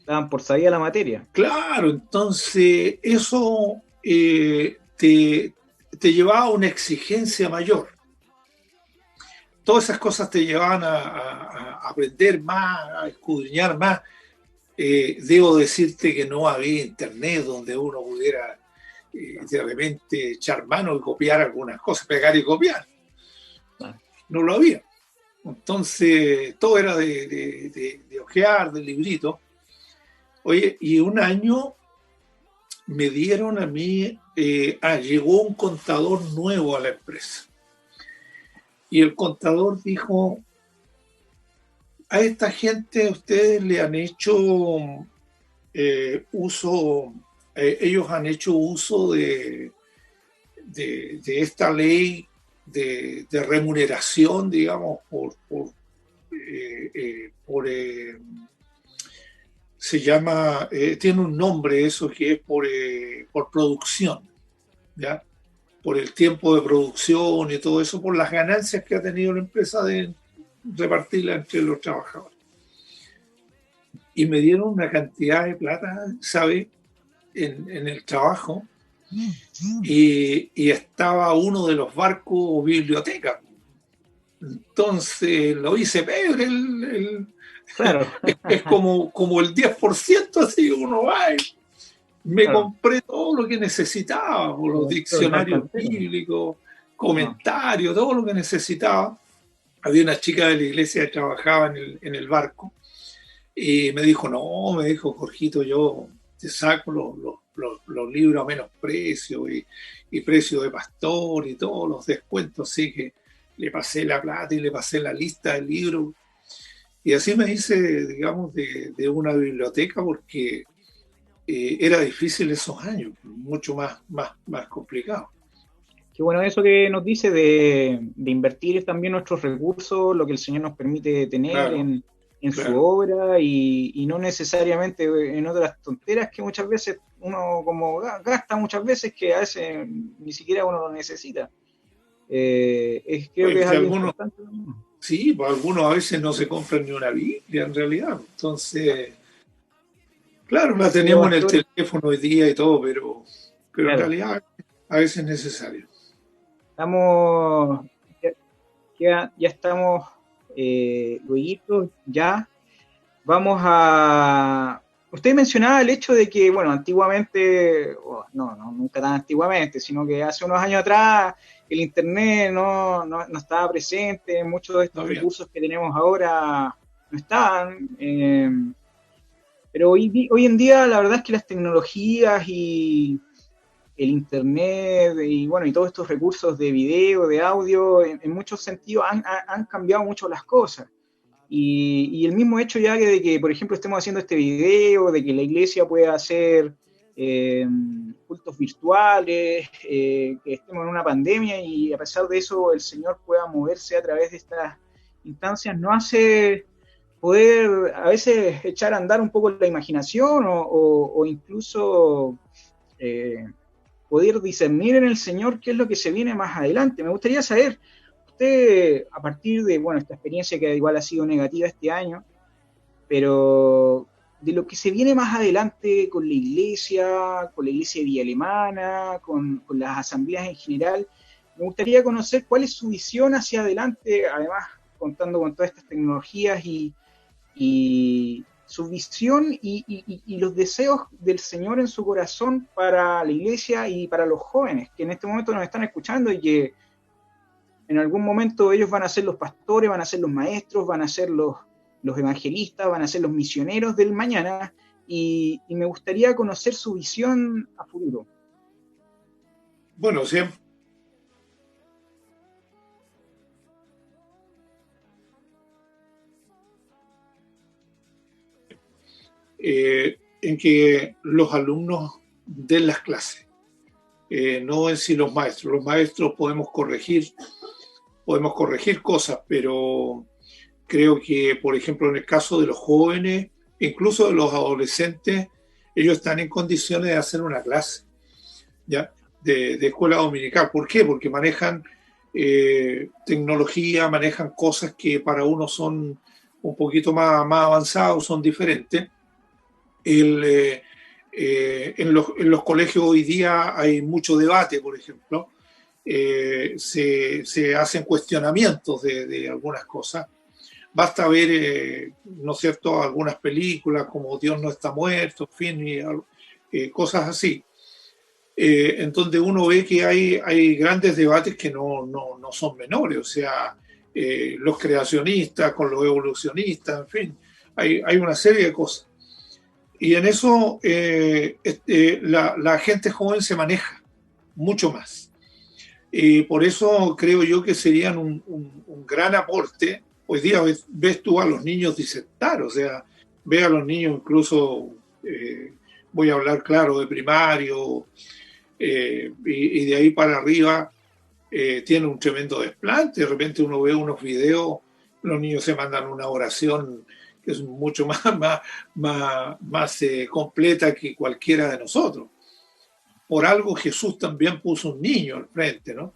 Estaban por saber la materia. Claro, entonces eso te llevaba a una exigencia mayor. Todas esas cosas te llevaban a aprender más, a escudriñar más. Debo decirte que no había internet donde uno pudiera de repente echar mano y copiar algunas cosas, pegar y copiar. No lo había. Entonces, todo era de ojear, de librito. Oye, y un año me dieron a mí, llegó un contador nuevo a la empresa. Y el contador dijo, a esta gente ustedes le han hecho uso, ellos han hecho uso de esta ley de remuneración, digamos, se llama, tiene un nombre eso que es por producción, ¿ya? Por el tiempo de producción y todo eso, por las ganancias que ha tenido la empresa de repartirla entre los trabajadores. Y me dieron una cantidad de plata, ¿sabe? En el trabajo, y estaba uno de los barcos biblioteca. Entonces lo hice peor, claro. es como el 10%, así uno va y me compré todo lo que necesitaba, los diccionarios bíblicos, comentarios, todo lo que necesitaba. Había una chica de la iglesia que trabajaba en el barco y me dijo, Jorgito, yo te saco los libros a menos precio y precio de pastor y todos los descuentos, así que le pasé la plata y le pasé la lista del libro. Y así me hice, digamos, de una biblioteca porque era difícil esos años, mucho más complicado. Qué bueno eso que nos dice de invertir también nuestros recursos, lo que el Señor nos permite tener, claro, en claro, su obra y no necesariamente en otras tonteras que muchas veces uno como gasta muchas veces que a veces ni siquiera uno lo necesita. Creo que es algo importante. Sí, pues algunos a veces no se compran ni una Biblia en realidad. Entonces, claro, la tenemos en el teléfono hoy día y todo, pero claro, en realidad a veces es necesario. Estamos... ya estamos, luego, ya vamos a... Usted mencionaba el hecho de que, bueno, antiguamente, no, nunca tan antiguamente, sino que hace unos años atrás el Internet no estaba presente, muchos de estos No, bien. recursos que tenemos ahora no estaban. Pero hoy en día la verdad es que las tecnologías y el internet y bueno, y todos estos recursos de video, de audio, en muchos sentidos han cambiado mucho las cosas. Y el mismo hecho ya de que, por ejemplo, estemos haciendo este video, de que la iglesia pueda hacer cultos virtuales, que estemos en una pandemia y a pesar de eso el Señor pueda moverse a través de estas instancias, no hace poder a veces echar a andar un poco la imaginación o incluso eh, poder discernir en el Señor qué es lo que se viene más adelante. Me gustaría saber, usted, a partir de, bueno, esta experiencia que igual ha sido negativa este año, pero de lo que se viene más adelante con la iglesia vía alemana, con las asambleas en general, me gustaría conocer cuál es su visión hacia adelante, además contando con todas estas tecnologías y su visión y los deseos del Señor en su corazón para la iglesia y para los jóvenes que en este momento nos están escuchando y que en algún momento ellos van a ser los pastores, van a ser los maestros, van a ser los evangelistas, van a ser los misioneros del mañana y me gustaría conocer su visión a futuro. Bueno, siempre. En que los alumnos den las clases, no en sí los maestros. Los maestros podemos corregir cosas, pero creo que, por ejemplo, en el caso de los jóvenes, incluso de los adolescentes, ellos están en condiciones de hacer una clase, ¿ya? De escuela dominical. ¿Por qué? Porque manejan tecnología, manejan cosas que para uno son un poquito más avanzados, son diferentes. En los colegios hoy día hay mucho debate, por ejemplo. Se hacen cuestionamientos de algunas cosas. Basta ver, ¿no es cierto?, algunas películas como Dios no está muerto, en fin, cosas así. En donde uno ve que hay grandes debates que no son menores, o sea, los creacionistas con los evolucionistas, en fin, hay una serie de cosas. Y en eso la gente joven se maneja mucho más. Y por eso creo yo que serían un gran aporte. Hoy día ves tú a los niños disertar, o sea, ve a los niños incluso, voy a hablar claro, de primario, y de ahí para arriba tiene un tremendo desplante. De repente uno ve unos videos, los niños se mandan una oración que es mucho más completa que cualquiera de nosotros. Por algo Jesús también puso un niño al frente, ¿no?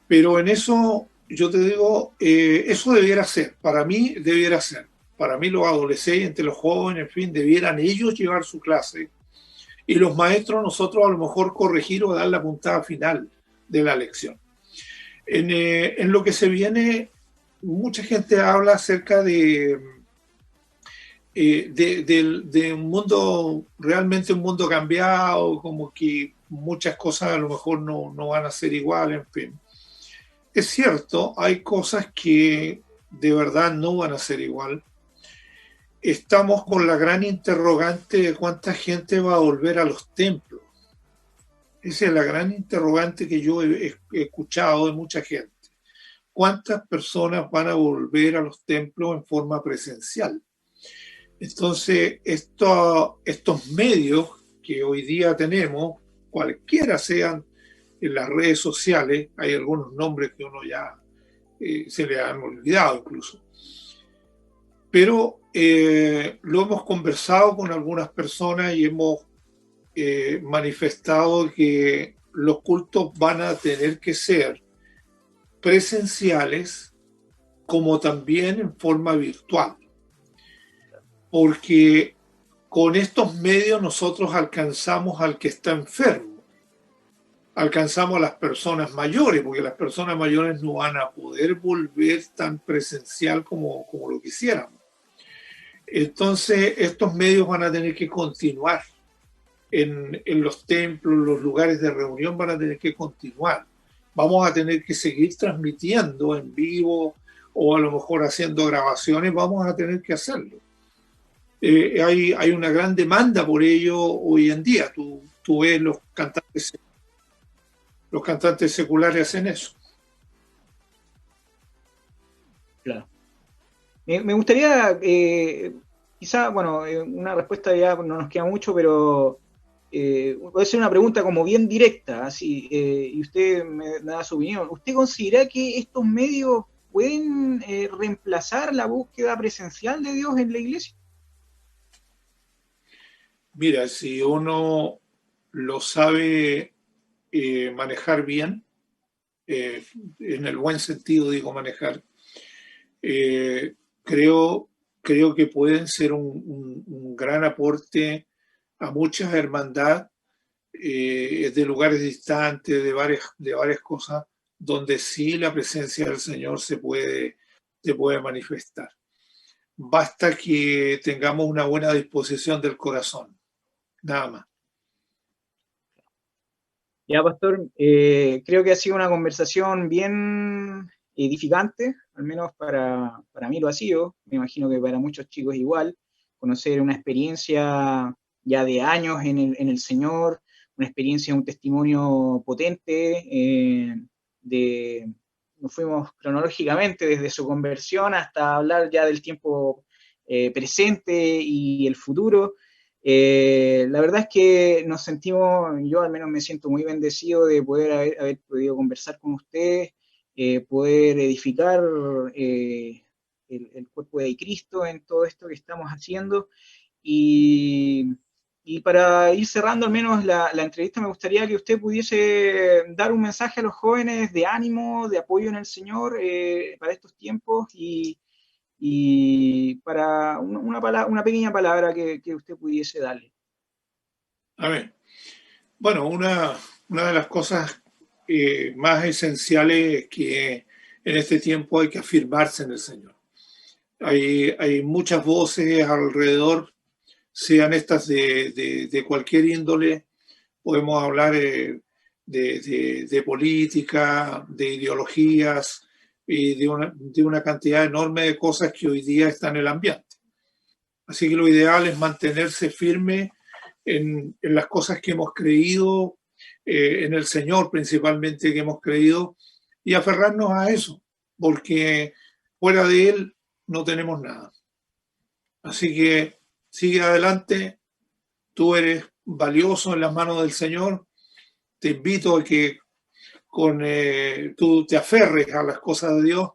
Pero en eso, yo te digo, eso debiera ser, para mí debiera ser. Para mí los adolescentes, los jóvenes, en fin, debieran ellos llevar su clase y los maestros nosotros a lo mejor corregir o dar la puntada final de la lección. En lo que se viene, mucha gente habla acerca de un mundo, realmente un mundo cambiado, como que muchas cosas a lo mejor no van a ser igual, en fin. Es cierto, hay cosas que de verdad no van a ser igual. Estamos con la gran interrogante de cuánta gente va a volver a los templos. Esa es la gran interrogante que yo he escuchado de mucha gente. ¿Cuántas personas van a volver a los templos en forma presencial? Entonces, estos medios que hoy día tenemos, cualquiera sean en las redes sociales, hay algunos nombres que uno ya se le han olvidado incluso, pero lo hemos conversado con algunas personas y hemos manifestado que los cultos van a tener que ser presenciales como también en forma virtual, porque con estos medios nosotros alcanzamos al que está enfermo, alcanzamos a las personas mayores, porque las personas mayores no van a poder volver tan presencial como lo quisiéramos. Entonces, estos medios van a tener que continuar en los templos, los lugares de reunión van a tener que continuar. Vamos a tener que seguir transmitiendo en vivo o a lo mejor haciendo grabaciones, vamos a tener que hacerlo. Hay una gran demanda por ello hoy en día. Tú ves los cantantes seculares hacen eso. Claro. Me gustaría, quizá, bueno, una respuesta ya no nos queda mucho, pero puede ser una pregunta como bien directa, así, y usted me da su opinión. ¿Usted considera que estos medios pueden reemplazar la búsqueda presencial de Dios en la iglesia? Mira, si uno lo sabe manejar bien, en el buen sentido digo manejar, eh, creo, creo que pueden ser un gran aporte a muchas hermandades de lugares distantes, de varias cosas, donde sí la presencia del Señor se puede manifestar. Basta que tengamos una buena disposición del corazón, nada más. Ya, pastor, creo que ha sido una conversación bien edificante, al menos para mí lo ha sido, me imagino que para muchos chicos igual, conocer una experiencia ya de años en el Señor, una experiencia, un testimonio potente, nos fuimos cronológicamente desde su conversión hasta hablar ya del tiempo presente y el futuro. La verdad es que nos sentimos, yo al menos me siento muy bendecido de poder haber podido conversar con ustedes, poder edificar el cuerpo de Cristo en todo esto que estamos haciendo. Y, y para ir cerrando al menos la entrevista, me gustaría que usted pudiese dar un mensaje a los jóvenes de ánimo, de apoyo en el Señor para estos tiempos y para una pequeña palabra que usted pudiese darle. A ver, bueno, una de las cosas más esenciales es que en este tiempo hay que afirmarse en el Señor. Hay muchas voces alrededor, sean estas de cualquier índole. Podemos hablar de política, de ideologías y de una cantidad enorme de cosas que hoy día están en el ambiente. Así que lo ideal es mantenerse firme en las cosas que hemos creído, en el Señor principalmente que hemos creído, y aferrarnos a eso, porque fuera de Él no tenemos nada. Así que sigue adelante, tú eres valioso en las manos del Señor, te invito a que tú te aferres a las cosas de Dios,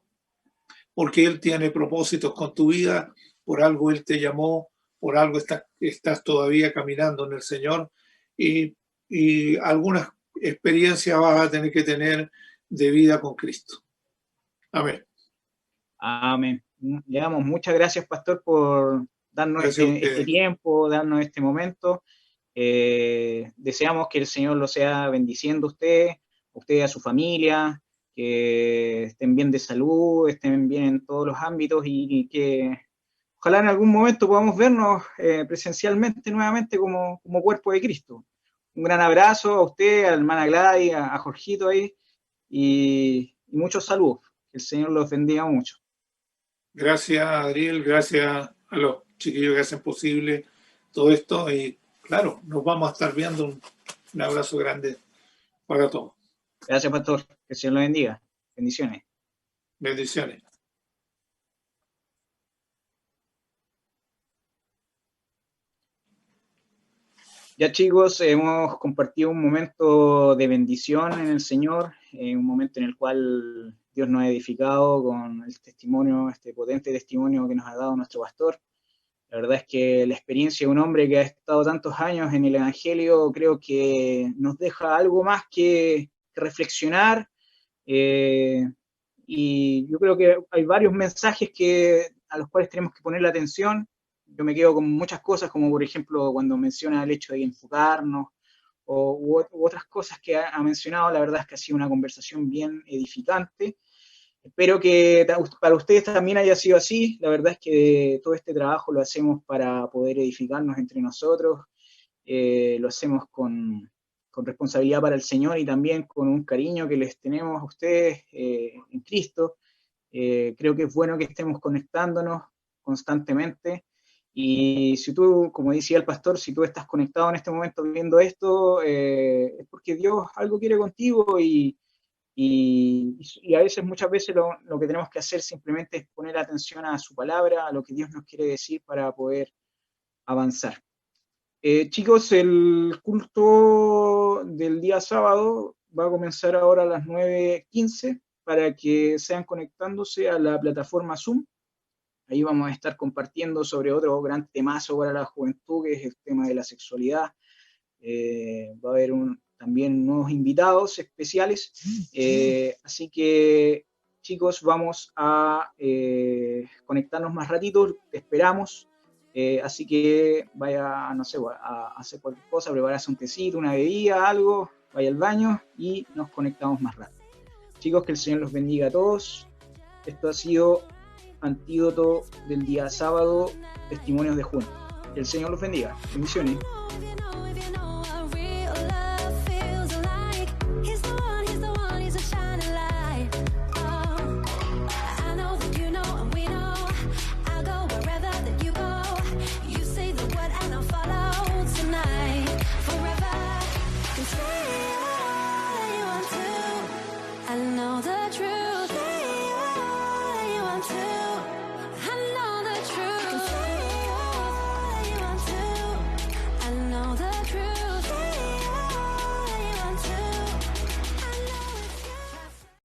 porque Él tiene propósitos con tu vida, por algo Él te llamó, por algo estás todavía caminando en el Señor y algunas experiencias vas a tener que tener de vida con Cristo. Amén. Amén. Le damos muchas gracias, pastor, por darnos este tiempo, darnos este momento. Deseamos que el Señor lo sea bendiciendo a usted y a su familia, que estén bien de salud, estén bien en todos los ámbitos y que ojalá en algún momento podamos vernos presencialmente nuevamente como cuerpo de Cristo. Un gran abrazo a usted, a la hermana Gladys, a Jorgito ahí y muchos saludos. Que el Señor los bendiga mucho. Gracias, Adriel, gracias a los chiquillos que hacen posible todo esto y claro, nos vamos a estar viendo. Un abrazo grande para todos. Gracias, pastor. Que el Señor lo bendiga. Bendiciones. Bendiciones. Ya, chicos, hemos compartido un momento de bendición en el Señor, un momento en el cual Dios nos ha edificado con el testimonio, este potente testimonio que nos ha dado nuestro pastor. La verdad es que la experiencia de un hombre que ha estado tantos años en el Evangelio creo que nos deja algo más que reflexionar, y yo creo que hay varios mensajes a los cuales tenemos que poner la atención. Yo me quedo con muchas cosas, como por ejemplo cuando menciona el hecho de enfocarnos, u otras cosas que ha mencionado. La verdad es que ha sido una conversación bien edificante. Espero que para ustedes también haya sido así. La verdad es que todo este trabajo lo hacemos para poder edificarnos entre nosotros. Lo hacemos con responsabilidad para el Señor y también con un cariño que les tenemos a ustedes en Cristo. Creo que es bueno que estemos conectándonos constantemente. Y si tú, como decía el pastor, si tú estás conectado en este momento viendo esto, es porque Dios algo quiere contigo y a veces, muchas veces, lo que tenemos que hacer simplemente es poner atención a su palabra, a lo que Dios nos quiere decir para poder avanzar. Chicos, el culto del día sábado va a comenzar ahora a las 9:15 para que sean conectándose a la plataforma Zoom. Ahí vamos a estar compartiendo sobre otro gran temazo para la juventud, que es el tema de la sexualidad. Va a haber también nuevos invitados especiales. Así que, chicos, vamos a conectarnos más ratito. Te esperamos. Así que vaya, no sé, a hacer cualquier cosa, prepararse un tecito, una bebida, algo, vaya al baño y nos conectamos más rápido. Chicos, que el Señor los bendiga a todos. Esto ha sido Antídoto del día sábado, Testimonios de Juntos. Que el Señor los bendiga. Bendiciones. I know the truth. Say what you want to.